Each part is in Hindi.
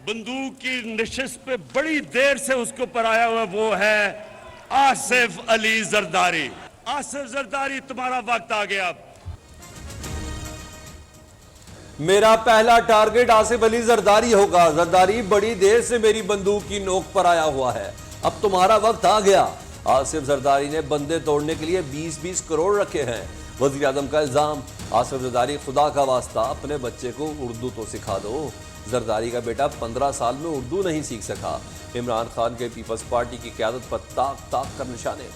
बंदूक की नशिस्त पे बड़ी देर से उसके ऊपर आया हुआ वो है आसिफ अली जरदारी। आसिफ जरदारी, तुम्हारा वक्त आ गया। मेरा पहला टारगेट आसिफ अली जरदारी होगा। जरदारी, बड़ी देर से मेरी बंदूक की नोक पर आया हुआ है, अब तुम्हारा वक्त आ गया। आसिफ जरदारी ने बंदे तोड़ने के लिए 20-20 करोड़ रखे हैं। वजीर आजम का इल्जाम, आसिफ जरदारी, खुदा का वास्ता अपने बच्चे को उर्दू तो सिखा दो। जरदारी का बेटा 15 साल में उर्दू नहीं सीख सका। इमरान खान के पीपल्स पार्टी की क्यादत पर ताक ताक कर निशाने।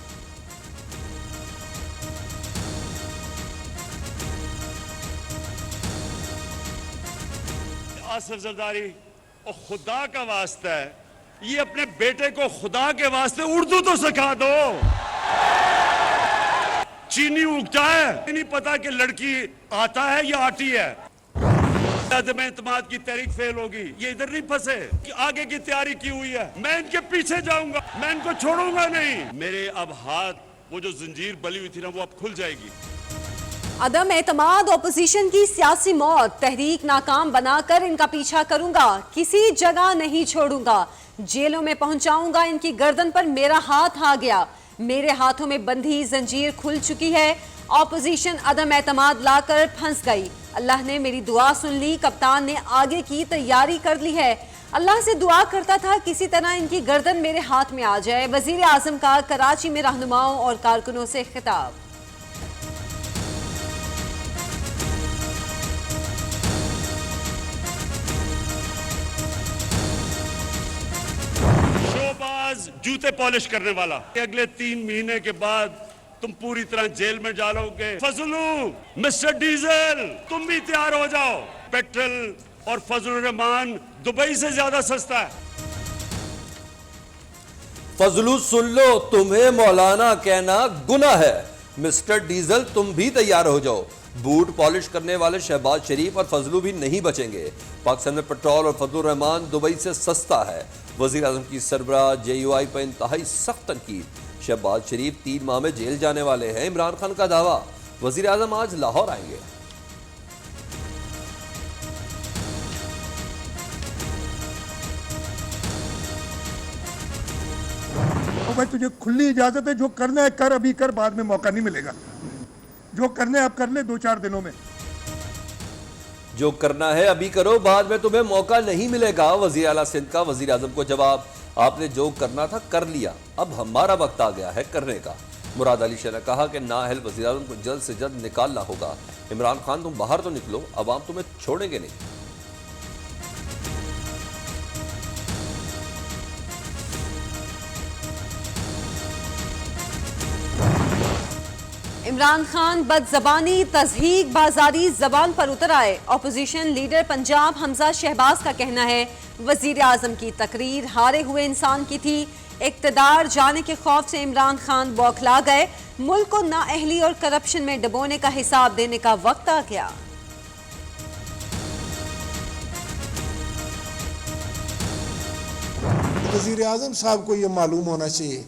आसिफ जरदारी, और खुदा का वास्ता है, ये अपने बेटे को खुदा के वास्ते उर्दू तो सिखा दो। चीनी उगता है, नहीं पता कि लड़की आता है या आती है। में इत्तेमाद की तहरीक फेल होगी, ये इधर नहीं फंसे कि आगे की तैयारी की हुई है। मैं इनके पीछे जाऊंगा, मैं इनको छोड़ूंगा नहीं। मेरे अब हाथ, वो जो जंजीर बली हुई थी ना, वो अब खुल जाएगी। अदम एतमाद ऑपोजिशन की सियासी मौत, तहरीक नाकाम बनाकर इनका पीछा करूंगा, किसी जगह नहीं छोड़ूंगा, जेलों में पहुंचाऊंगा, इनकी गर्दन पर मेरा हाथ आ गया, मेरे हाथों में बंधी जंजीर खुल चुकी है। ऑपोजिशन अदम एतमाद लाकर फंस गई। अल्लाह ने मेरी दुआ सुन ली, कप्तान ने आगे की तैयारी कर ली है। अल्लाह से दुआ करता था किसी तरह इनकी गर्दन मेरे हाथ में आ जाए। वजीर आजम का कराची में रहनुमाओं और कारकुनों से खिताब। शोबाज जूते पॉलिश करने वाला, अगले 3 महीने के बाद तुम पूरी तरह जेल में डालोगे। फजलू, मिस्टर डीजल, तुम भी तैयार हो जाओ। पेट्रोल और फजलुर रहमान दुबई से ज्यादा सस्ता है। फजलू, सुन लो, तुम्हें मौलाना कहना गुनाह है। मिस्टर डीजल, तुम भी तैयार हो जाओ। बूट पॉलिश करने वाले शहबाज शरीफ और फजलू भी नहीं बचेंगे। पाकिस्तान में पेट्रोल और फजलुर रहमान दुबई से सस्ता है। वजीर आजम की सरबराह JUI पर इंतहाई सख्त तनकीद। शहबाज शरीफ 3 माह में जेल जाने वाले हैं, इमरान खान का दावा। वजीर आजम आज लाहौर आएंगे। तो भाई, तुझे खुली इजाजत है, जो करना है कर, अभी कर, बाद में मौका नहीं मिलेगा। जो करना है अब कर ले 2-4 दिनों में। जो करना है अभी करो, बाद में तुम्हें मौका नहीं मिलेगा। वजीर आला सिंध का वजीर आजम को जवाब, आपने जो करना था कर लिया, अब हमारा वक्त आ गया है करने का। मुराद अली शाह ने कहा कि नाअहल वज़ीर आज़म को जल्द से जल्द निकालना होगा। इमरान खान, तुम बाहर तो निकलो, अवाम तुम्हें छोड़ेंगे नहीं। इमरान खान बदजबानी, तज़हीक, बाजारी जबान पर उतर आए। ऑपोजिशन लीडर पंजाब हमजा शहबाज का कहना है, वजीर आजम की तकरीर हारे हुए इंसान की थी। इक़्तिदार जाने के खौफ से इमरान खान बौखला गए। मुल्क को नाअहली और करप्शन में डुबोने का हिसाब देने का वक्त आ गया। वजीर आजम साहब को यह मालूम होना चाहिए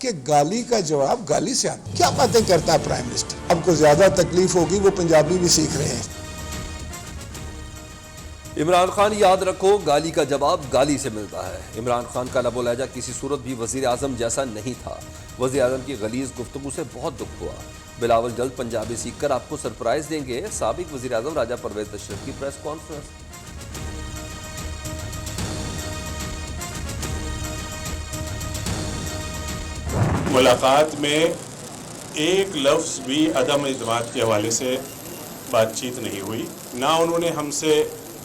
कि गाली का जवाब गाली से आता। क्या बातें करता है प्राइम मिनिस्टर। आपको ज्यादा तकलीफ होगी, वो पंजाबी भी सीख रहे हैं। इमरान खान, याद रखो, गाली का जवाब गाली से मिलता है। इमरान खान का लबो लहजा किसी सूरत भी वजीर आजम जैसा नहीं था। वजीर आजम की गलीज गुफ्तगू से बहुत दुख हुआ। बिलावल जल्द पंजाबी सीखकर आपको सरप्राइज देंगे। साबिक वजीर आजम राजा परवेज अशरफ की प्रेस कॉन्फ्रेंस। मुलाकात में एक लफ्ज़ भी अदम इत्मीनान के हवाले से बातचीत नहीं हुई। ना उन्होंने हमसे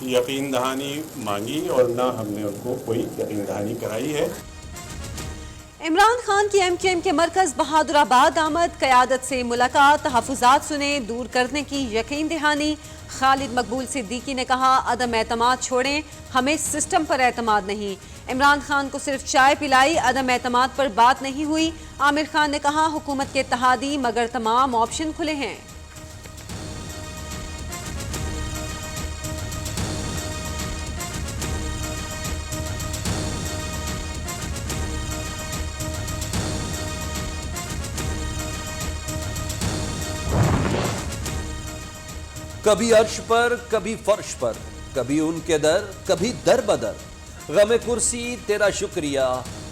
यकीन दहानी मांगी और ना हमने उनको कोई यकीन दहानी कराई है। इमरान खान की MQM के मरकज बहादुराबाद आमद, क़यादत से मुलाकात, तहफ़्फ़ुज़ात सुने, दूर करने की यकीन दहानी। खालिद मकबूल सिद्दीकी ने कहा, अदम एतमाद छोड़ें, हमें सिस्टम पर एतमाद नहीं। इमरान खान को सिर्फ चाय पिलाई, अदम एतमाद पर बात नहीं हुई। आमिर खान ने कहा, हुकूमत के इत्तेहादी मगर तमाम ऑप्शन खुले हैं। कभी अर्श पर, कभी फर्श पर, कभी उनके दर, कभी दर बदर। गमे कुर्सी तेरा शुक्रिया,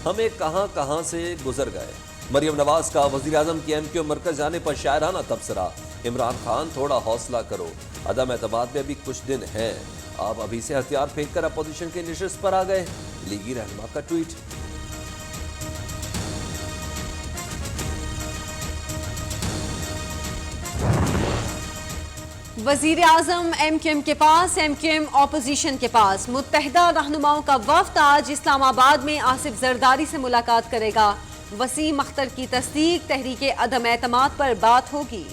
हमें कहां कहां से गुजर गए। मरियम नवाज का वजीर आजम की एमक्यू मरकज जाने पर शायराना तबसरा। इमरान खान थोड़ा हौसला करो, अदम एतमाद में अभी कुछ दिन हैं, आप अभी से हथियार फेंक कर अपोजिशन के निशिस्त पर आ गए। लीगी रहनुमा का ट्वीट। वजीर आजम एमक्यूएम के पास, एमक्यूएम ऑपोजिशन के पास। मुत्तहिदा रहनुमाओं का वफ्द आज इस्लामाबाद में आसिफ जरदारी से मुलाकात करेगा। वसीम अख्तर की तस्दीक, तहरीके अदम एतमाद पर बात होगी।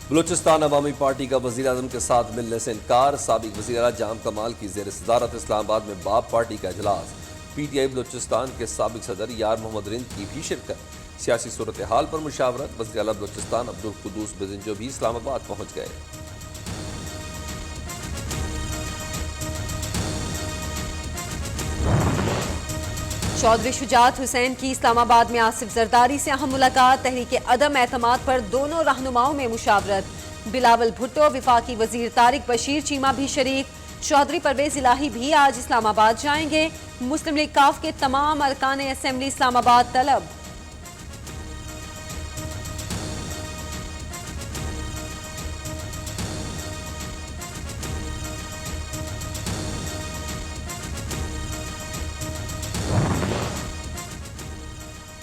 बलूचिस्तान अवामी पार्टी का वजीर आजम के साथ मिलने से इनकार। साबिक वज़ीर आला जाम कमाल की ज़ेर सदारत इस्लामाबाद में बाप पार्टी का इजलास। PTI बलूचिस्तान के साबिक सदर यार मोहम्मद रिंद की भी शिरकत। सियासी सूरत हाल पर मुशावरत। वज़ीर आला बलूचिस्तान अब्दुल कुद्दूस बिजंजो भी इस्लामाबाद पहुँच गए। चौधरी शुजात हुसैन की इस्लामाबाद में आसिफ जरदारी से अहम मुलाकात। तहरीके अदम एतमाद पर दोनों रहनुमाओं में मुशावरत। बिलावल भुट्टो, विफाकी वजीर तारिक बशीर चीमा भी शरीक। चौधरी परवेज इलाही भी आज इस्लामाबाद जाएंगे। मुस्लिम लीग काफ के तमाम अरकान असेंबली इस्लामाबाद तलब।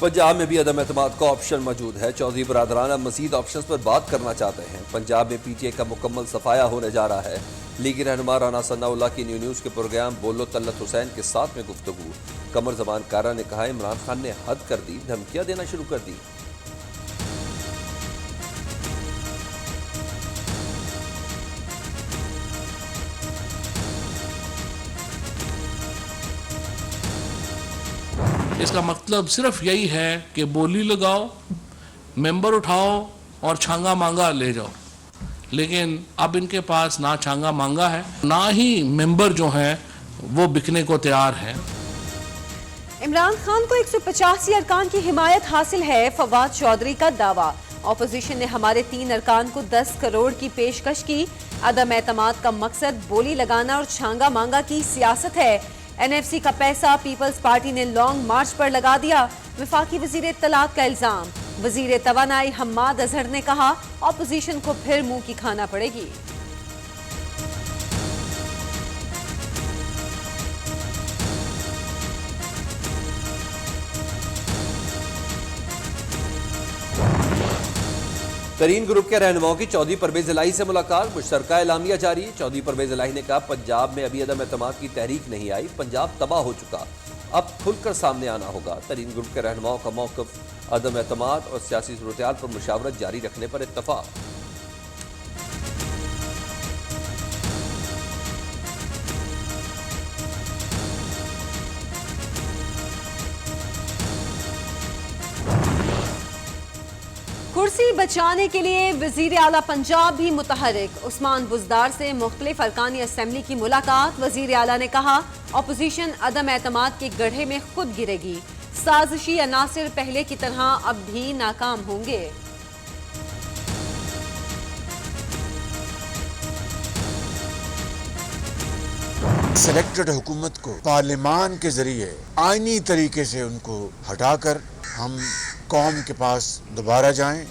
पंजाब में भी अदम एतमाद का ऑप्शन मौजूद है। चौधरी बरादरान अब मजीद ऑप्शन पर बात करना चाहते हैं। पंजाब में PTI का मुकम्मल सफाया होने जा रहा है। लीगी रहनुमा राना सनाउल्लाह की न्यूज़ के प्रोग्राम बोलो तल्लत हुसैन के साथ में गुफ्तगू। कमर जबान कारा ने कहा इमरान खान ने हद कर दी, धमकियां देना शुरू कर दी। इसका मतलब सिर्फ यही है कि बोली लगाओ, मेंबर उठाओ और छांगा मांगा ले जाओ। लेकिन अब इनके पास ना छांगा मांगा है, ना ही मेंबर जो हैं वो बिकने को तैयार हैं। इमरान खान को 185 अरकान की हिमायत हासिल है, फवाद चौधरी का दावा। ऑपोजिशन ने हमारे 3 अरकान को 10 करोड़ की पेशकश की। अदम एतमाद का मकसद बोली लगाना और छांगा मांगा की सियासत है। NFC का पैसा पीपल्स पार्टी ने लॉन्ग मार्च पर लगा दिया। वफाकी वजीर इत्तलात का इल्जाम। वजीर तवानाई हम्माद अजहर ने कहा ऑपोजिशन को फिर मुंह की खाना पड़ेगी। तरीन ग्रुप के रहनुमाओं की चौधरी परवेज इलाही से मुलाकात। मुश्तरका एलामिया जारी। चौधरी परवेज इलाही ने कहा पंजाब में अभी अदम एतमाद की तहरीक नहीं आई, पंजाब तबाह हो चुका, अब खुलकर सामने आना होगा। तरीन ग्रुप के रहनुमाओं का मौक़िफ़ अदम एतमाद और सियासी सूरत-ए-हाल पर मुशावरत जारी रखने पर इत्तफाक। कुर्सी बचाने के लिए वजीर आला पंजाब भी मुतहरिक। उस्मान बुज़दार से मुख्तलिफ अरकानी असेंबली की मुलाकात। वजीर आला ने कहा ऑपोजिशन अदम एतमाद के गड्ढे में खुद गिरेगी। साजिशी अनासिर पहले की तरह अब भी नाकाम होंगे। सिलेक्टेड हुकूमत को पार्लियामान के जरिए आईनी तरीके से उनको हटाकर हम कौम के पास दोबारा जाएं।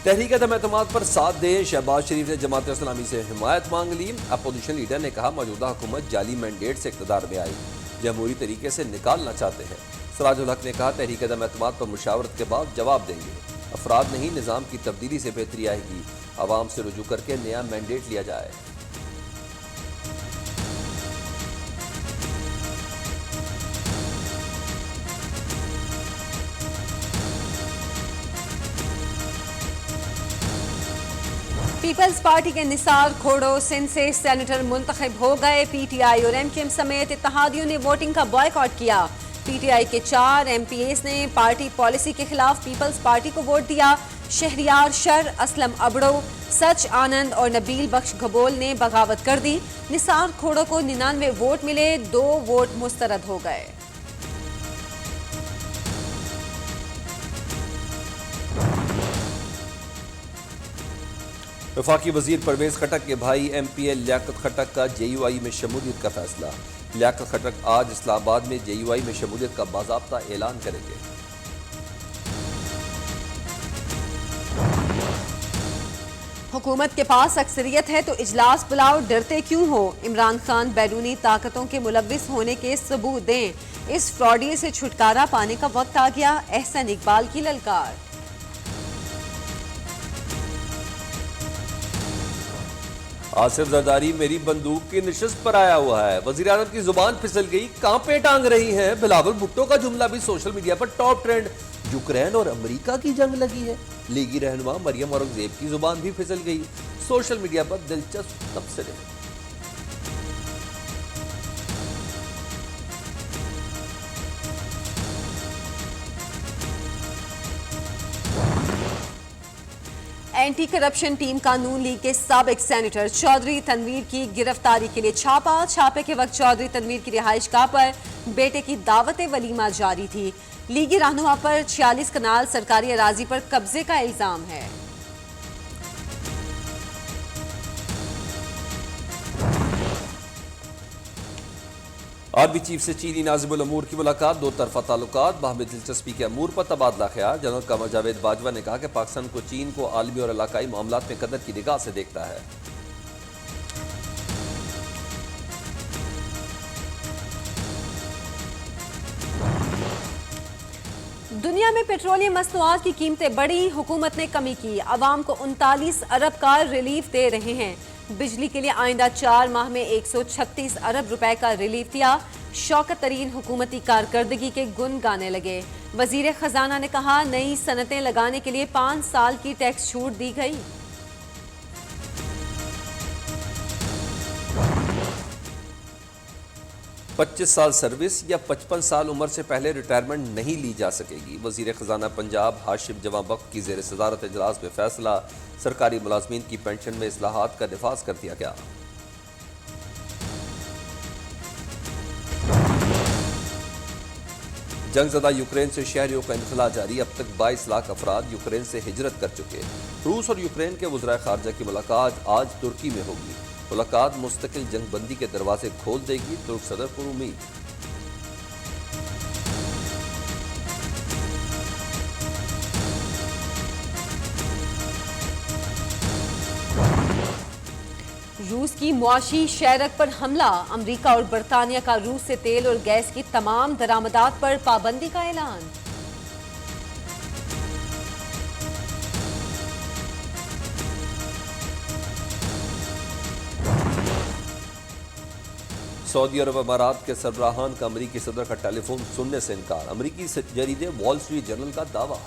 तहरीक अदम एतमाद पर साथ दे। शहबाज शरीफ ने जमात इस्लामी से हिमायत मांग ली। अपोजिशन लीडर ने कहा मौजूदा हुकूमत जाली मैंडेट से इक़्तिदार में आई, जमहूरी तरीके से निकालना चाहते हैं। सराजुल हक ने कहा तहरीक अदम एतमाद पर मुशावरत के बाद जवाब देंगे। अफराद नहीं, निज़ाम की तब्दीली से बेहतरी आएगी। आवाम से रुजू करके नया मैंडेट लिया जाए। पीपल्स पार्टी के निसार खोड़ो सिंध से सेनेटर मुंतखब हो गए। PTI और MKM समेत इत्तेहादियों ने वोटिंग का बॉयकॉट किया। PTI के 4 MPAs ने पार्टी पॉलिसी के खिलाफ पीपल्स पार्टी को वोट दिया। शहरियार शर, असलम अबड़ो, सच आनंद और नबील बख्श घबोल ने बगावत कर दी। निसार खोड़ो को 99 वोट मिले, 2 वोट मुस्तरद हो गए। वफाकी वजीर परवेज खटक के भाई MPA लियाकत खटक का JUI में शमूलियत का फैसला। लियाकत खटक आज इस्लामाबाद में JUI में शमूलियत का बाज़ाब्ता ऐलान करेंगे। हुकूमत के पास अक्सरियत है तो इजलास बुलाओ, डरते क्यों हो? इमरान खान बैरूनी ताकतों के मुलव्विस होने के सबूत दें। इस फ्रॉडिये से छुटकारा पाने का वक्त आ गया, एहसन इकबाल की ललकार। आसिफ जरदारी मेरी बंदूक की निशस्त पर आया हुआ है। वजीर आज़म की जुबान फिसल गई, कांपे टांग रही हैं। बिलावल भुट्टो का जुमला भी सोशल मीडिया पर टॉप ट्रेंड। यूक्रेन और अमेरिका की जंग लगी है। लीगी रहनुमा मरियम औरंगजेब की जुबान भी फिसल गई। सोशल मीडिया पर दिलचस्प तबसरे। एंटी करप्शन टीम का नून लीग के साबिक सेनेटर चौधरी तनवीर की गिरफ्तारी के लिए छापे के वक्त चौधरी तनवीर की रिहाइशगाह पर बेटे की दावत वलीमा जारी थी। लीगी रहनुमा पर 46 कनाल सरकारी अराजी पर कब्जे का इल्जाम है। आर्मी चीफ से चीनी नाज़िमुल अमूर की मुलाकात। दो तरफा ताल्लुकात, बाहमी दिलचस्पी के अमूर पर तबादला ख्याल। जनरल कमर जावेद बाजवा ने कहा कि पाकिस्तान को चीन को आलमी और इलाकाई मामलात में कदर की निगाह से देखता है। दुनिया में पेट्रोलियम मसनूआत की कीमतें बढ़ी, हुकूमत ने कमी की। अवाम को 39 अरब का रिलीफ दे रहे हैं। बिजली के लिए आइंदा 4 माह में 136 अरब रुपए का रिलीफ दिया। शौकत तरीन हुकूमती कारकर्दगी के गुण गाने लगे। वजीर खजाना ने कहा नई सनतें लगाने के लिए 5 साल की टैक्स छूट दी गई। पच्चीस साल सर्विस या 55 साल उम्र से पहले रिटायरमेंट नहीं ली जा सकेगी। वजीर खजाना पंजाब हाशिम जवां बख्त की ज़ेर सदारत इजलास में फैसला। सरकारी मुलाजमीन की पेंशन में इस्लाहात का नफाज कर दिया गया। जंगज़दा यूक्रेन से शहरियों का इनखला जारी। अब तक 22 लाख अफराद यूक्रेन से हिजरत कर चुके। रूस और यूक्रेन के वज़राए ख़ारजा की मुलाकात आज तुर्की में होगी। मुलाकात मुस्तकिल जंग बंदी के दरवाजे खोल देगी, तुर्क सदर पर उम्मीद। रूस की मुआशी शहरक पर हमला। अमेरिका और बरतानिया का रूस से तेल और गैस की तमाम दरामदात पर पाबंदी का ऐलान। सऊदी अरब अमारात के सरबराहान का अमरीकी सदर का टेलीफोन सुनने से इनकार। अमरीकी जरीदे वॉल स्ट्रीट जर्नल का दावा।